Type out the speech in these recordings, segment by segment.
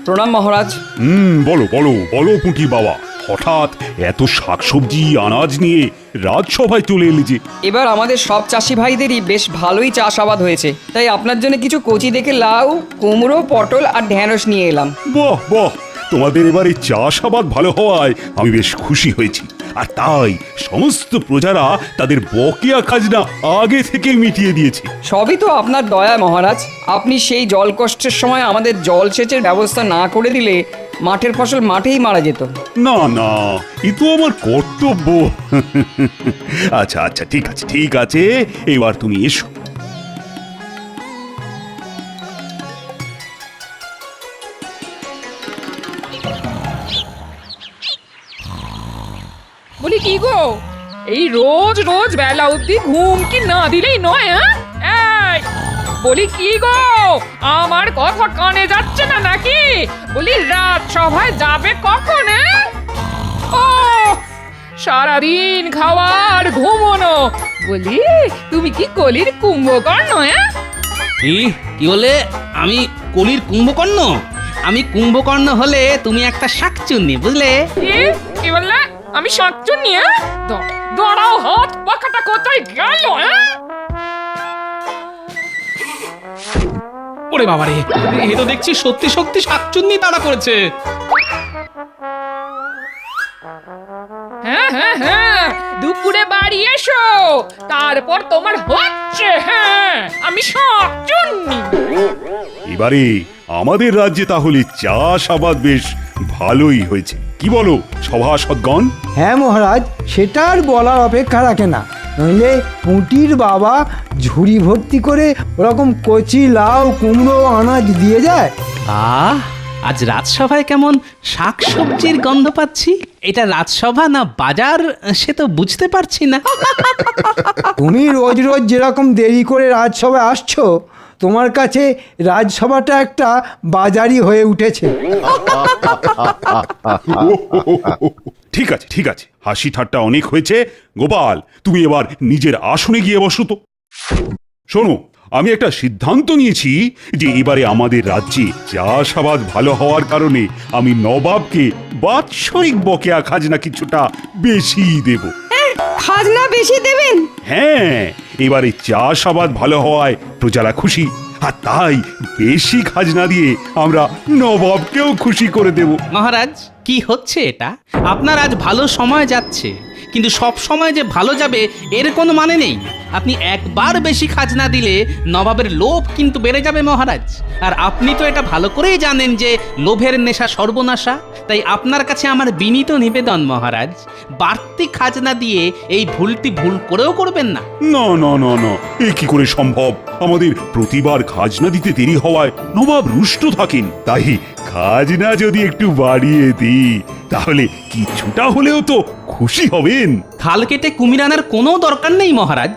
প্রণাম মহারাজ। বলো বলো বলো পুঁটি বাবা, হঠাৎ এত শাকসবজি আনাজ নিয়ে রাজসভায় চলে এলি যে? এবার আমাদের সব চাষি ভাইদেরই বেশ ভালোই চাষাবাদ হয়েছে, তাই আপনার জন্য কিছু কচি দেখে লাউ, কুমড়ো, পটল আর ঢেঁড়স নিয়ে এলাম। বাহ বাহ, তোমাদের এবারে চাষাবাদ ভালো হওয়ায় আমি বেশ খুশি হয়েছি। আর তাই সমস্ত প্রজারা তাদের বকেয়া খাজনা আগে থেকে মিটিয়ে দিয়েছে। সবই তো আপনার দয়া মহারাজ। আপনি সেই জল কষ্টের সময় আমাদের জলসেচের ব্যবস্থা না করে দিলে মাঠের ফসল মাঠেই মারা যেত। না না, এ তো আমার কর্তব্য। আচ্ছা আচ্ছা, ঠিক আছে ঠিক আছে, এবার তুমি এসো। বলি কি গো, এই রোজ রোজ বেলা অবধি ঘুম কি না দিলেই নয়? এই বলি কি গো, আমার কথা কানে যাচ্ছে না নাকি? বলি রাত সভায় যাবে কখন? ও সারাদিন খাওয়ার ঘুমোনো, বলি তুমি কি কলির কুম্ভকর্ণ? কি বলে? আমি কলির কুম্ভকর্ণ? আমি কুম্ভকর্ণ হলে তুমি একটা শাকচুন্নি, বুঝলে? কি বললে? আমি শাকচুন্নি? দাঁড়াও, হাত পাখাটা কোথায় গেল? ওরে বাবারে, এ তো দেখছি সত্যি সত্যি শাকচুন্নি তাড়া করেছে। হ্যাঁ হ্যাঁ হ্যাঁ, দুপুরে বাড়ি এসো, তারপর তোমার হচ্ছে। হ্যাঁ, আমি শাকচুন্নি। এবারে আমাদের রাজ্যে তাহলে চাষাবাদ বেশ ভালোই হয়েছে, কি বলো সভাসদগণ? হ্যাঁ মহারাজ, সেটা আর বলার অপেক্ষা রাখে না। নইলে পুঁটির বাবা ঝুড়ি ভর্তি করে ওরকম কচি লাউ, কুমড়ো, আনাজ দিয়ে যায়। আহ, আজ রাজসভায় কেমন শাকসবজির গন্ধ পাচ্ছি। এটা রাজসভা না বাজার সে তো বুঝতে পারছি না। তুমি রোজ রোজ যেরকম দেরি করে রাজসভায় আসছো, তোমার কাছে রাজসভাটা একটা বাজারই হয়ে উঠেছে। ঠিক আছে ঠিক আছে, হাসি ঠাট্টা অনেক হয়েছে। গোপাল, তুমি এবার নিজের আসনে গিয়ে বসো তো। শোনো, আমি একটা সিদ্ধান্ত নিয়েছি যে এবারে আমাদের রাজ্যে চাষাবাদ ভালো হওয়ার কারণে আমি নবাবকে বাৎসরিক বকেয়া খাজনা কিছুটা বেশি দেব। খাজনা বেশি দেবেন? হ্যাঁ, এবারে চাষাবাদ ভালো হওয়ায় প্রজারা খুশি, আর তাই বেশি খাজনা দিয়ে আমরা নবাবকেও খুশি করে দেব। মহারাজ, কি হচ্ছে এটা? আপনার আজ ভালো সময় যাচ্ছে, কিন্তু সব সময় যে ভালো যাবে এর কোনো মানে নেই। আপনি একবার বেশি খাজনা দিলে নবাবের লোভ কিন্তু বেড়ে যাবে মহারাজ। আর আপনি তো এটা ভালো করেই জানেন যে লোভের নেশা সর্বনাশা। তাই আপনার কাছে আমার বিনীত নিবেদন মহারাজ, বাড়তি খাজনা দিয়ে এই ভুলটি ভুল করেও করবেন না। না না না না, এ কি করে সম্ভব? আমাদের প্রতিবার খাজনা দিতে দেরি হওয়ায় নবাব রুষ্ট থাকেন। তাই খাজনা যদি একটু বাড়িয়ে দিই তাহলে কিছুটা হলেও তো খুশি হবেন। খাল কেটে কুমির আনার কোনো দরকার নেই মহারাজ।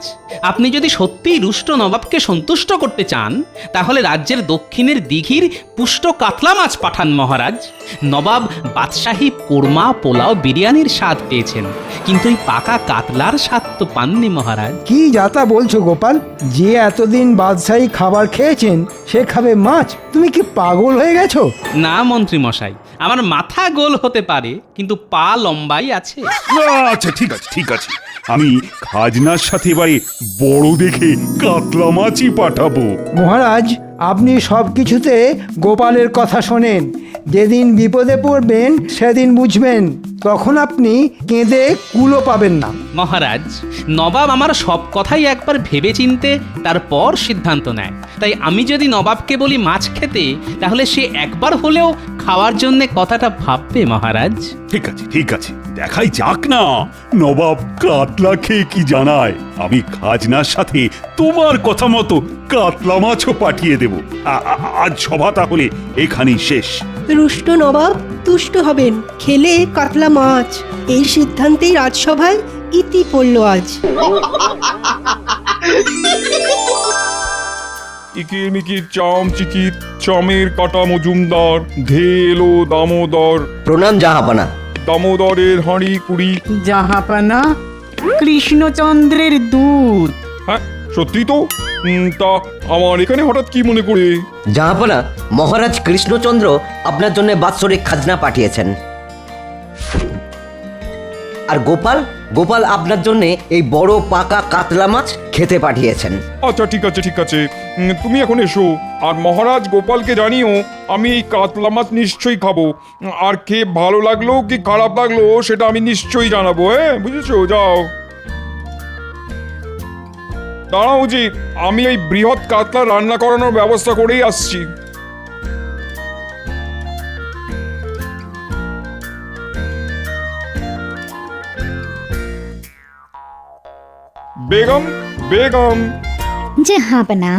আপনি যদি সত্যিই রুষ্ট নবাবকে সন্তুষ্ট করতে চান, তাহলে রাজ্যের দক্ষিণের দিঘির পুষ্ট কাতলা মাছ পাঠান মহারাজ। নবাব বাদশাহী কোরমা, পোলাও, বিরিয়ানির স্বাদ পেয়েছেন, কিন্তু এই পাকা কাতলার স্বাদ তো পাননি মহারাজ। কি যাতা বলছো গোপাল? যে এতদিন বাদশাহী খাবার খেয়েছেন সে খাবে মাছ? তুমি কি পাগল হয়ে গেছো? না মন্ত্রী মশাই, আমার মাথা গোল হতে পারে, কিন্তু পা লম্বাই আছে। আচ্ছা ঠিক আছে ঠিক আছে, আমি খাজনার সাথে এবারে বড় দেখে কাতলা মাছই পাঠাবো। মহারাজ, আপনি সব কিছুতে গোপালের কথা শোনেন। যেদিন বিপদে পড়বেন সেদিন বুঝবেন, তখন আপনি কেঁদে কুলো পাবেন না। মহারাজ, নবাব আমার সব কথাই একবার ভেবে চিনতে তারপর সিদ্ধান্ত নেয়। তাই আমি যদি নবাবকে বলি মাছ খেতে, তাহলে সে একবার হলেও খাওয়ার জন্য কথাটা ভাববে মহারাজ। ঠিক আছে ঠিক আছে, দেখাই যাক না নবাব কাতলা খেয়ে কি জানায়। আমি খাজনার সাথে তোমার কথা মতো কাতলা মাছও পাঠিয়ে দেব। আজ সভা তাহলে এখানেই শেষ। রুষ্ট নবাব তুষ্ট হবেন খেলে কাতলা মাছ। এই সিদ্ধান্তেই রাজসভায় ইতি পড়ল আজ। ইকিরমিকির চাম চিকির চামের কাটা মজুমদার, ধেলো দামোদর। প্রণাম জাহাপানা। দামোদরের হাঁড়ি কুড়ি। জাহাপানা, কৃষ্ণচন্দ্রের দূত। হ্যাঁ, সত্যি তো? তা আমার এখানে হঠাৎ কি মনে করে? জাহাপনা, মহারাজ কৃষ্ণচন্দ্র আপনার জন্য বাৎসরিক খাজনা পাঠিয়েছেন। আর গোপাল গোপাল আপনার জন্য এই বড় পাকা কাতলা মাছ খেতে পাঠিয়েছেন। আচ্ছা ঠিক আছে ঠিক আছে, তুমি এখন এসো। আর মহারাজ গোপালকে জানিও আমি এই কাতলা মাছ নিশ্চয়ই খাবো। আর খেয়ে ভালো লাগলো কি খারাপ লাগলো সেটা আমি নিশ্চয়ই জানাবো। হ্যাঁ, বুঝেছো? যাও। দাঁড়াও জি, আমি এই বৃহৎ কাতলা রান্না করানোর ব্যবস্থা করেই আসছি। বেগম, বেগম, জাহাপনা,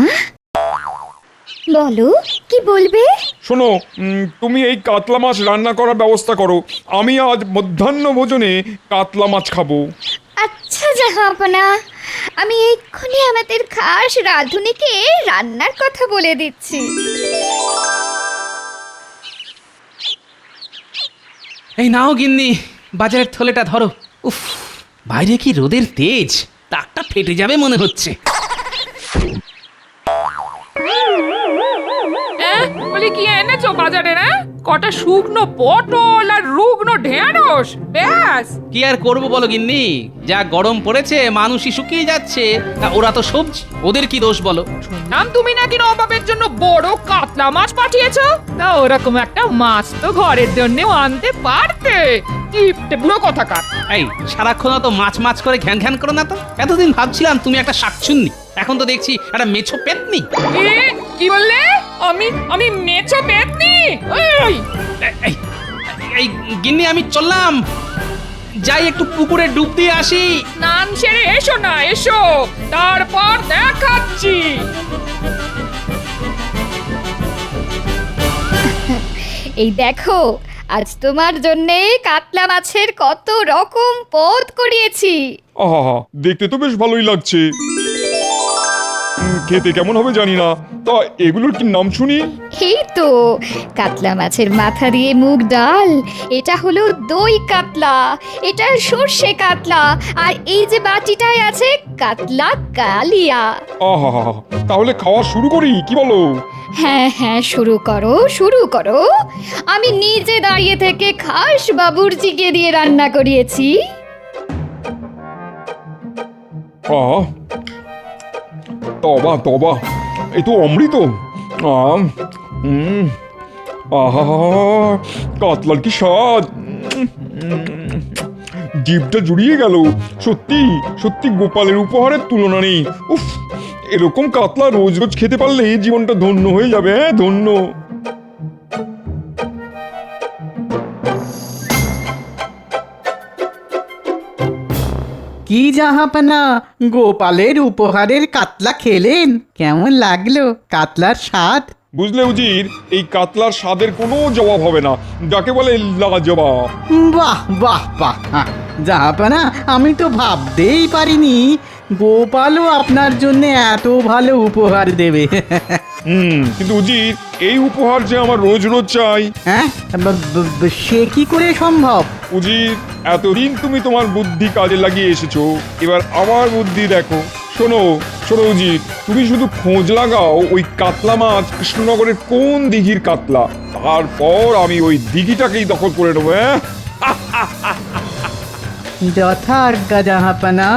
বলো কি বলবে? শোনো, তুমি এই কাতলা মাছ রান্না করার ব্যবস্থা করো। আমি আজ মধ্যাহ্ন ভোজনে কাতলা মাছ খাবো। আচ্ছা জাহাপনা, আমি এক্ষুনি আমাদের খাস রাঁধুনিকে রান্নার কথা বলে দিচ্ছি। এই নাও গিন্নি, বাজারের থলেটা ধরো। উফ, বাইরে কি রোদের তেজ, তাকটা ফেটে যাবে মনে হচ্ছে। বলি কি এনেছো বাজারে? না কটা শুকনো পটল আর রুগ্ন ঢেঁড়স, ব্যাস। কি আর করবো বলো গিন্নি, যা গরম পড়েছে মানুষই শুকিয়ে যাচ্ছে, তা ওরা তো সবজি, ওদের কি দোষ বলো? শুনলাম তুমি নাকি নবাবের জন্য বড় কাতলা মাছ পাঠিয়েছো। তা ওরকম একটা মাছ তো ঘরের জন্যও আনতে পারতে। কিপটে বুড়ো কথাকার। এই সারাক্ষণ তো মাছ মাছ করে ঘ্যান ঘ্যান করো না তো। এতদিন ভাবছিলাম তুমি একটা শাকচুন্নি, এখন তো দেখছি একটা মেছো পেতনি। কি বললে? আমি মেছো পেতনি? এই এই গিন্নি, আমি চললাম, যাই একটু পুকুরে ডুব দিয়ে আসি। স্নান সেরে এসো না, এসো, তারপর দেখাচ্ছি। এই দেখো, আজ তোমার জন্যে কাতলা মাছের কত রকম পদ করিয়েছি। আহা, দেখতে তো বেশ ভালোই লাগছে। খেতে কেমন হবে জানি না। তা এগুলোর কি নাম শুনি? এই তো কাতলা মাছের মাথা দিয়ে মুগ ডাল, এটা হলো দই কাতলা, এটা সর্ষে কাতলা, আর এই যে বাটিটায় আছে কাতলা কালিয়া। আহা, তাহলে খাওয়া শুরু করি, কি বলো? হ্যাঁ হ্যাঁ, শুরু করো শুরু করো। আমি নিজে দাঁড়িয়ে থেকে খাস বাবুর্চিকে দিয়ে রান্না করিয়েছি। আহ, তবা তবা, এ তো অমৃত। আহা, কাতলার কি স্বাদ! জিভটা জুড়িয়ে গেল। সত্যি সত্যি গোপালের উপহারের তুলনা নেই। উফ, এরকম কাতলা রোজ রোজ খেতে পারলে জীবনটা ধন্য হয়ে যাবে। হ্যাঁ, ধন্য। কি জাহাপনা, গোপালের উপহারের কাতলা খেলেন? কেমন লাগলো কাতলার স্বাদ? বুঝলে উজির, এই কাতলার স্বাদের কোনো জবাব হবে না, যাকে বলে লাজবাব। বাহ বাহ বাহ, জাহাপনা, আমি তো ভাবতেই পারিনি গোপালও আপনার জন্য এত ভালো উপহার দেবে। কিন্তু উজির, এই উপহার যে আমার রোজ রোজ চাই। হ্যাঁ, সে কি করে সম্ভব? উজির, এতদিন তুমি তোমার বুদ্ধি কাজে লাগিয়ে এসেছো, এবার আমার বুদ্ধি দেখো। শোনো শোনো উজির, তুমি শুধু খোঁজ লাগাও ওই কাতলা মাছ কৃষ্ণনগরের কোন দিঘির কাতলা, তারপর আমি ওই দিঘিটাকেই দখল করে নেবো। যথাজ্ঞা জাহাপনা,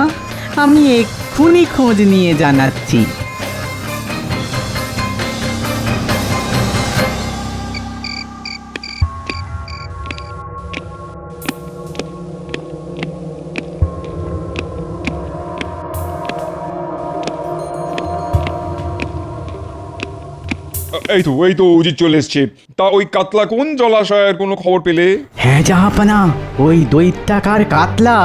আমি এক্ষুনি খোঁজ নিয়ে জানাচ্ছি। এই তো উজির চলে এসছে। তা ওই কাতলা কোন জলাশয়ের কোনো খবর পেলে? হ্যাঁ জাহাপনা, ওই দৈত্যাকার কাতলা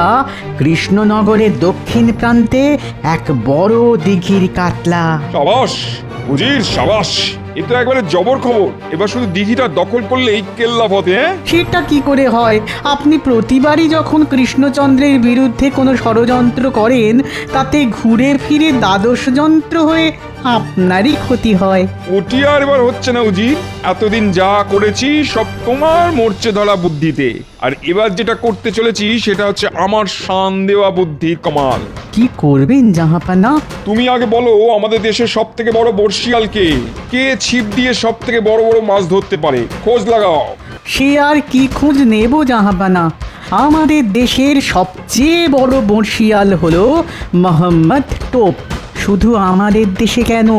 কৃষ্ণনগরের দক্ষিণ প্রান্তে এক বড় দিঘির কাতলা। সাবাস উজির, সাবাস, এ তো একবারে জবর খবর। এবার শুধু দিঘিটা দখল করলেই কেল্লা ফতে। সেটা কি করে হয়? আপনি প্রতিবারই যখন কৃষ্ণচন্দ্রের বিরুদ্ধে কোনো ষড়যন্ত্র করেন, তাতে ঘুরে ফিরে দ্বাদশ যন্ত্র হয়ে আপনারই ক্ষতি হয়। ওটি আর এবার হচ্ছে না উজির। এতদিন যা করেছি সব তোমার মরচে ধরা বুদ্ধিতে, আর এবার যেটা করতে চলেছি সেটা হচ্ছে আমার শান দেওয়া বুদ্ধির কমাল। কি করবেন জাহাপানা? তুমি আগে বলো, আমাদের দেশের সব থেকে বড় বর্ষিয়াল কে? কে ছিপ দিয়ে সব থেকে বড় বড় মাছ ধরতে পারে? খোঁজ লাগাও। সে আর কি খোঁজ নেব জাহাপানা? আমাদের দেশের সবচেয়ে বড় বর্ষিয়াল হলো মোহাম্মদ টোপ। শুধু আমাদের দেশে কেন,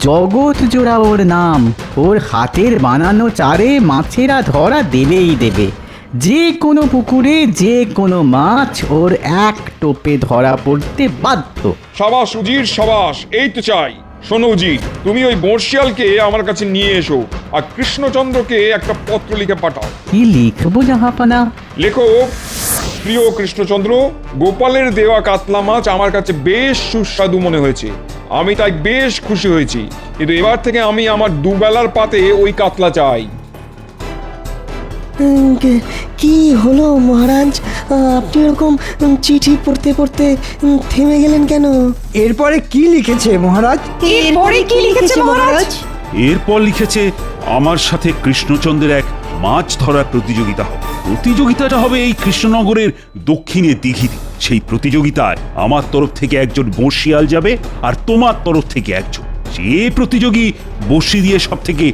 জগৎ জোড়া ওর নাম। ওর হাতের বানানো চারে মাছেরা ধরা দেবেই দেবে। যে কোনো পুকুরে যে কোনো মাছ ওর এক টোপে ধরা পড়তে বাধ্য। সাবাস উজির সাবাস, এই তো চাই। শোনো উজির, তুমি ওই বর্ষিয়ালকে আমার কাছে নিয়ে এসো, আর কৃষ্ণচন্দ্রকে একটা পত্র লিখে পাঠাও। কি লিখবো জাহাপানা? লেখো, প্রিয় কৃষ্ণচন্দ্র, গোপালের দেওয়া কাতলা মাছ আমার কাছে বেশ সুস্বাদু মনে হয়েছে। আমি তাই বেশ খুশি হয়েছি, কিন্তু এবার থেকে আমি আমার দুবেলার পাতে ওই কাতলা চাই। কি হলো মহারাজ, আপনি এরকম চিঠি পড়তে পড়তে থেমে গেলেন কেন? এরপরে কি লিখেছে মহারাজ? এরপরে কি লিখেছে মহারাজ? এরপর লিখেছে আমার সাথে কৃষ্ণচন্দ্রের এক মাছ ধরার প্রতিযোগিতা হবে। প্রতিযোগিতাটা হবে এই কৃষ্ণনগরের দক্ষিণে দিঘিতে। সেই প্রতিযোগিতায় আমার তরফ থেকে একজন বর্ষিয়াল যাবে, আর তোমার তরফ থেকে একজন। যে প্রতিযোগী বড়শি দিয়ে সব থেকে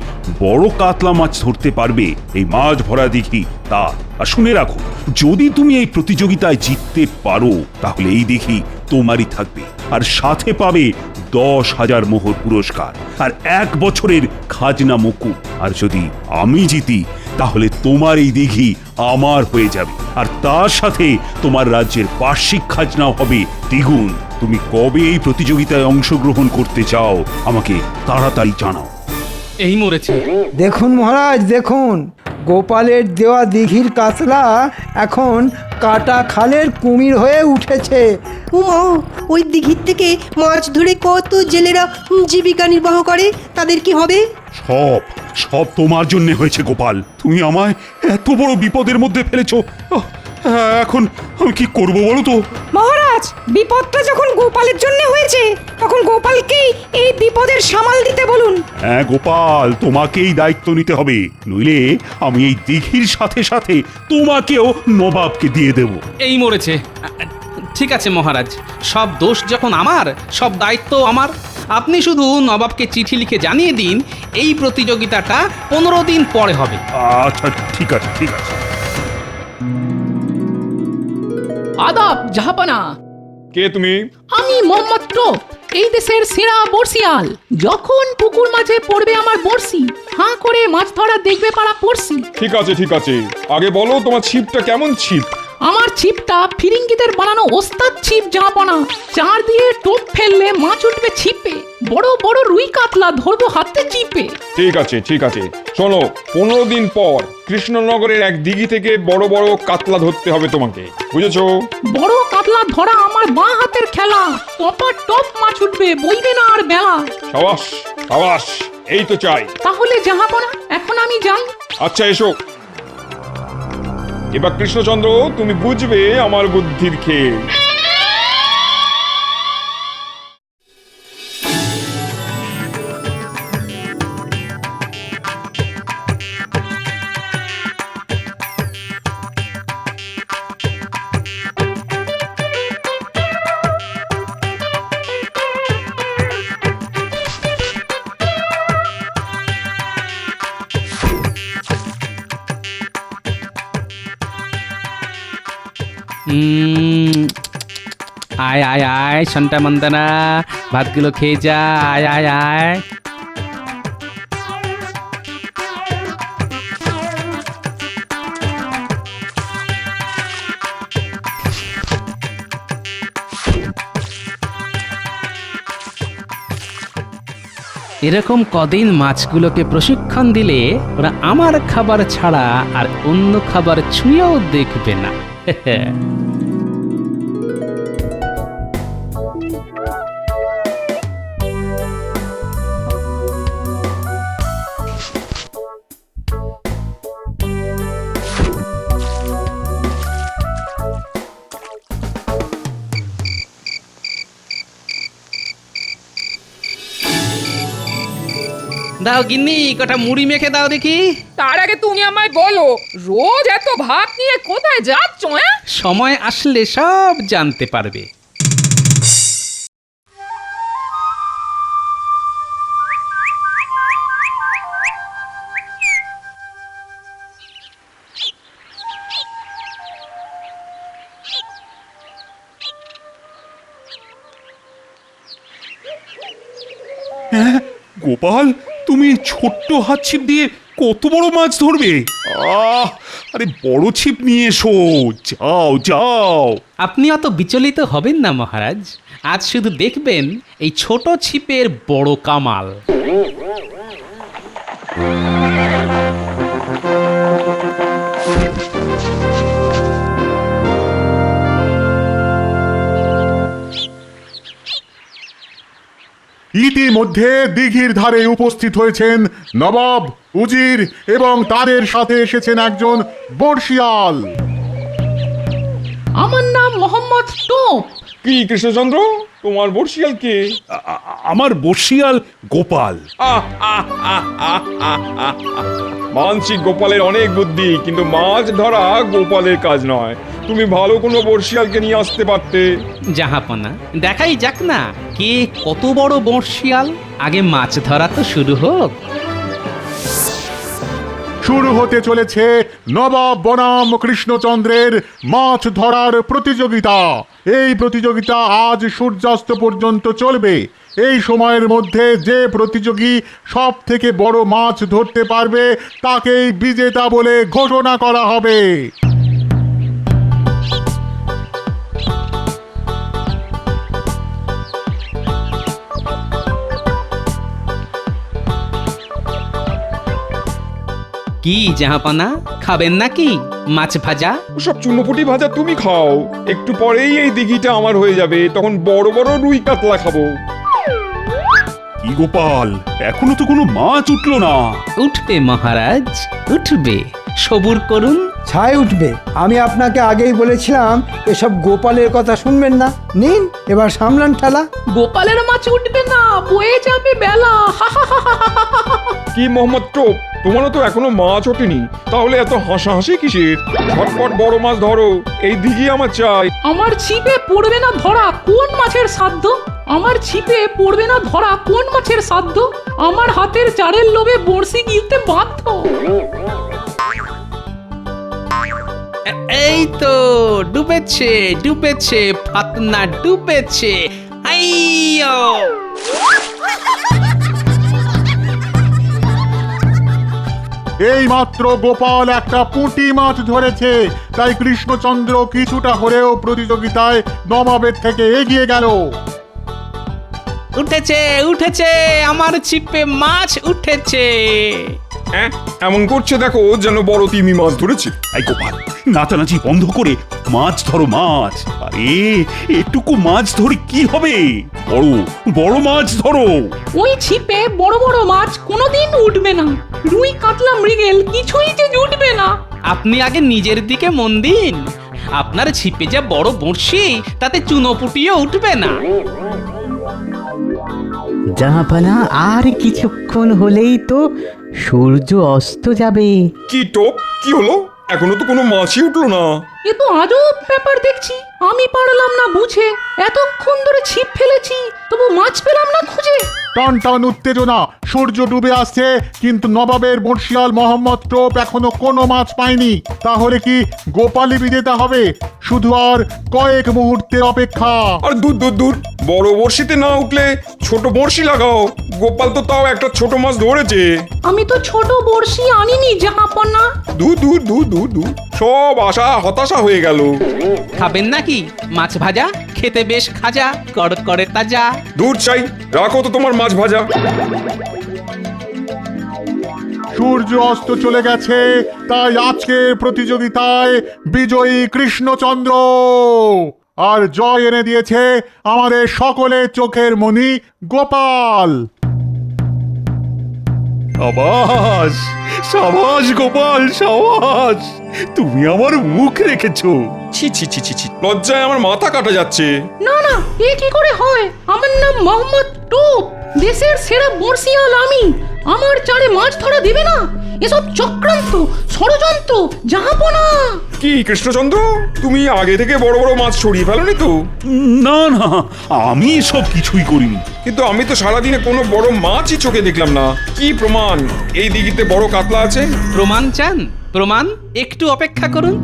বড় কাতলা মাছ ধরতে পারবে এই মাছ ভরা দিঘি তা। আর শুনে রাখো, যদি তুমি এই প্রতিযোগিতায় জিততে পারো তাহলে এই দিঘি তোমারই থাকবে, আর সাথে পাবে 10,000 মোহর পুরস্কার আর 1 বছরের খাজনা মকুব। আর যদি আমি জিতি তাহলে তোমার এই দিঘি আমার হয়ে যাবে, আর তার সাথে তোমার রাজ্যের বার্ষিক খাজনাও হবে দ্বিগুণ। তুমি কবে এই প্রতিযোগিতায় অংশগ্রহণ করতে চাও আমাকে তাড়াতাড়ি জানাও। এই মরেছে। দেখুন মহারাজ, দেখুন, গোপালের দেওয়া দিঘির কাতলা এখন কাটা খালের কুমির হয়ে উঠেছে। উমা, ওই দিঘির থেকে মাছ ধরে কত জেলেরা জীবিকা নির্বাহ করে, তাদের কি হবে? সব সব তোমার জন্য হয়েছে গোপাল। তুমি আমায় এত বড় বিপদের মধ্যে ফেলেছো। এখন আমি কি করব বলো তো? মহারাজ, বিপদটা যখন গোপালের জন্য হয়েছে তখন গোপালকেই এই বিপদের সামাল দিতে বলুন। হ্যাঁ গোপাল, তোমাকেই দায়িত্ব নিতে হবে, নইলে আমি এই দিঘির সাথে সাথে তোমাকেও নবাবকে দিয়ে দেব। এই মরেছে। ঠিক আছে মহারাজ, সব দোষ যখন আমার, সব দায়িত্ব আমার। আপনি শুধু নবাবকে চিঠি লিখে জানিয়ে দিন এই প্রতিযোগিতাটা 15 দিন পরে হবে। আচ্ছা ঠিক আছে, ঠিক আছে। আদাব জাহাপানা। কে তুমি? আমি মোহাম্মদ টোপ, এই দেশের সেরা বর্ষিয়াল। যখন পুকুর মাঝে পড়বে আমার বর্ষি, হাঁ করে মাছ ধরা দেখবে পাড়া পড়ছি। ঠিক আছে ঠিক আছে, আগে বলো তোমার ছিপটা কেমন ছিপ? আমার ছিপটা ফিরিঙ্গিদের বানানো ওস্তাদ ছিপ জাহাপানা। চার দিয়ে টোপ ফেললে মাছ উঠবে ছিপে, বড় বড় রুই কাতলা ধরবো হাতে চিপে। ঠিক আছে ঠিক আছে, শোনো, 15 দিন পর কৃষ্ণনগরের এক দিঘি থেকে বড় বড় কাতলা ধরতে হবে তোমাকে, বুঝেছো? বড় কাতলা ধরা আমার বাঁ হাতের খেলা। টপা টপ মাছ উঠবে, বইবে না আর বেলা। সাবাস সাবাস, এই তো চাই। তাহলে জাহাপানা, এখন আমি যাই। আচ্ছা এসো। এবার কৃষ্ণচন্দ্র, তুমি বুঝবে আমার বুদ্ধির খেল। আয় আয় আয় সন্টা মন্দনা, ভাতগুলো খেয়ে যা। আয় আয় আয়। এরকম কদিন মাছগুলোকে প্রশিক্ষণ দিলে ওরা আমার খাবার ছাড়া আর অন্য খাবার ছুঁয়েও দেখবে না। দাও গিন্নি কটা মুড়ি মেখে দাও দেখি। তার আগে তুমি আমায় বলো, রোজ এত ভাত নিয়ে কোথায় যাচ্ছ? সময় আসলে সব জানতে পারবে। হ্যাঁ গোপাল, তুমি ছোট্ট হাত ছিপ দিয়ে কত বড় মাছ ধরবে? আরে বড় ছিপ নিয়ে এসো, যাও যাও। আপনি অত বিচলিত হবেন না মহারাজ, আজ শুধু দেখবেন এই ছোট ছিপের বড় কামাল। ইতিমধ্যে দিঘির ধারে উপস্থিত হয়েছেন নবাব, উজির এবং তাদের সাথে এসেছেন একজন বর্ষিয়াল। আমার নাম মোহাম্মদ টোপ। কি কৃষ্ণচন্দ্র, তোমার বর্ষিয়াল কে? আমার বর্ষিয়াল গোপাল। মানছি গোপালের অনেক বুদ্ধি, কিন্তু মাছ ধরা গোপালের কাজ নয়। তুমি ভালো কোনো বর্ষিয়ালকে নিয়ে আসতে পারতে। জাহাপনা, দেখাই যাক না কে কত বড় বর্ষিয়াল। আগে মাছ ধরা তো শুরু হোক। শুরু হতে চলেছে নবাব বনাম কৃষ্ণচন্দ্রের মাছ ধরার প্রতিযোগিতা। এই প্রতিযোগিতা আজ সূর্যাস্ত পর্যন্ত চলবে। এই সময়ের মধ্যে যে প্রতিযোগী সব থেকে বড় মাছ ধরতে পারবে তাকেই বিজেতা বলে ঘোষণা করা হবে। কি জাহাপনা, খাবেন নাকি মাছ ভাজা? সব চুনোপুটি ভাজা তুমি খাও, একটু পরেই এই দিঘিটা আমার হয়ে যাবে, তখন বড় বড় রুই কাতলা খাবো। কি গোপাল, এখনো তো কোনো মাছ উঠলো না। উঠবে মহারাজ, উঠবে, সবুর করুন। ছাই উঠবে। আমি আপনাকে আগেই বলেছিলাম এসব গোপালের কথা শুনবেন না। নিন এবার সামলান ঠেলা। গোপালের মাছ উঠবে না, বয়ে যাবে বেলা। কি মোহাম্মদ টোপ, তোমারও তো এখনো মাছ ওঠেনি, তাহলে এত হাসাহাসি কিসের? ঝটপট বড় মাছ ধরো, এই দিঘি আমার চাই। আমার ছিপে পড়বে না ধরা কোন মাছের সাধ্য? আমার ছিপে পড়বে না ধরা কোন মাছের সাধ্য? আমার হাতের চারের লোভে বড়শি গিলতে বাধ্য। এই তো ডুবেছে, ডুবেছে, ফাতনা ডুবেছে। আইয়ো! এই মাত্র গোপাল একটা পুঁটি মাছ ধরেছে, তাই কৃষ্ণচন্দ্র কিছুটা হলেও প্রতিযোগিতায় নবাবের থেকে এগিয়ে গেল। উঠেছে, উঠেছে, আমার ছিপে মাছ উঠেছে। এমন করছে দেখো যেন বড় তিমি মাছ ধরেছে। এই গোপাল, নাচানাচি বন্ধ করে মাছ ধরো মাছ। আরে এটুকু মাছ ধরে কি হবে? বড় বড় মাছ ধরো। ওই ছিপে বড় বড় মাছ কোনোদিন উঠবে না। রুই কাতলা মৃগেল কিছুই যে জুটবে না। আপনি আগে নিজের দিকে মন দিন। আপনার ছিপে যে বড় বড়শি, তাতে চুনোপুটিও উঠবে না। জাহাপানা, আর কিছুক্ষণ হলেই তো সূর্য অস্ত যাবে। কি টোপ, কি হলো? এখনো তো কোনো মাছই উঠলো না। এ তো আজব ব্যাপার দেখছি। আমি পারলাম না বুঝে, এতক্ষণ ধরে ছিপ ফেলেছি, তবু মাছ পেলাম না খুঁজে। টান টান উত্তেজনা, সূর্য ডুবে আসছে, কিন্তু নবাবের বর্ষিয়াল মোহাম্মদ টোপ এখনো কোনো মাছ পায়নি। তাহলে কি গোপালই বিজেতা হবে? শুধু আর কয়েক মুহূর্তের অপেক্ষা। আর দূর দূর দূর, বড় বড়শিতে না উঠলে ছোট বড়শি লাগাও। গোপাল তো তাও একটা ছোট মাছ ধরেছে। আমি তো ছোট বড়শি আনিনি জাহাপনা। দূর দূর দূর দূর দূর, সব আশা হতাশা হয়ে গেল। খাবেন নাকি মাছ ভাজা? খেতে বেশ খাজা, কড়কড়ে তাজা। দূর চাই, রাখো তো তোমার মাছ ভাজা। সূর্য অস্ত চলে গেছে, তাই আজকের প্রতিযোগিতায় বিজয়ী কৃষ্ণচন্দ্র। আর জয় এনে দিয়েছে আমাদের সকলের চোখের মণি গোপাল। সাবাস সাবাস গোপাল, সাবাস, তুমি আমার মুখ রেখেছো। ছি ছি ছি ছি ছি, লজ্জায় আমার মাথা কাটা যাচ্ছে। না না, এ কি করে হয়? আমার নাম মোহাম্মদ টোপ, দেশের সেরা বর্ষিয়াল আমি। আমার চারে মাছ ধরা দেবে না? এসব চক্রান্ত, ষড়যন্ত্র, জাহাপনা। কি কৃষ্ণচন্দ্র, তুমি আগে থেকে বড় বড় মাছ ছড়িয়ে ফেলোনি তো? না না, আমি সব কিছুই করিনি। কিন্তু আমি তো সারাদিনে কোনো বড় মাছই চোখে দেখলাম না। কি প্রমাণ এই দিঘিতে বড় কাতলা আছে? প্রমাণ চান? প্রমাণ? একটু অপেক্ষা করুন।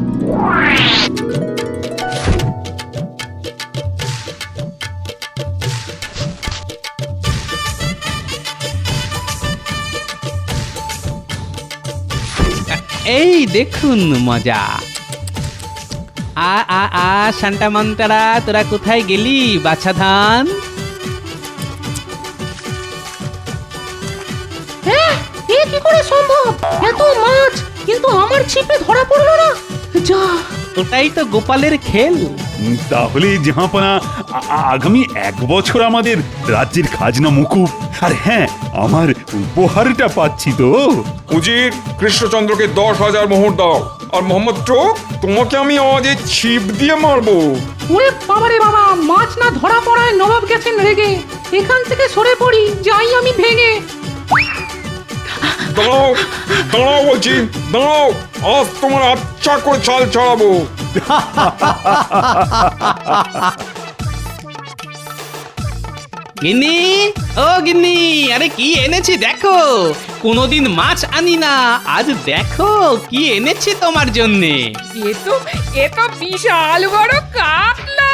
এই দেখুন মজা। আ আ আ শান্তা মন্তারা, তোরা কোথায় গেলি বাছা ধান? হ্যাঁ, এ কি করে সম্ভব? এত মাছ, কিন্তু আমার ছিপে ধরা পড়লো না। যা, ওটাই তো গোপালের খেল। তাহলে জাহাপনা, আগামী 1 বছর আমাদের রাজ্যের খাজনা মুকুব। আর হ্যাঁ, আমার উপহারটা পাচ্ছি তো। উজির, কৃষ্ণচন্দ্রকে 10,000 মোহর দাও। আর মোহাম্মদ টোপ, তোমাকে আমি আজ এই ছিপ দিয়ে মারবো। ওরে বাবারে বাবা, মাছ না ধরা পড়ায় নবাব গেছেন রেগে। এখান থেকে সরে পড়ি, যাই আমি ভেঙে। দাঁড়াও, দাঁড়াও বলছি, দাঁড়াও। আজ তোমার আচ্ছা করে চাল চড়াবো। গিন্নি, ও গিন্নি, আরে কি এনেছি দেখো। কোনোদিন মাছ আনি না, আজ দেখো কি এনেছি তোমার জন্যে। এ তো বিশাল বড় কাতলা।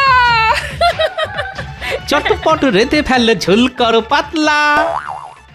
চটপট রেতে ফেললে ঝোল করো পাতলা।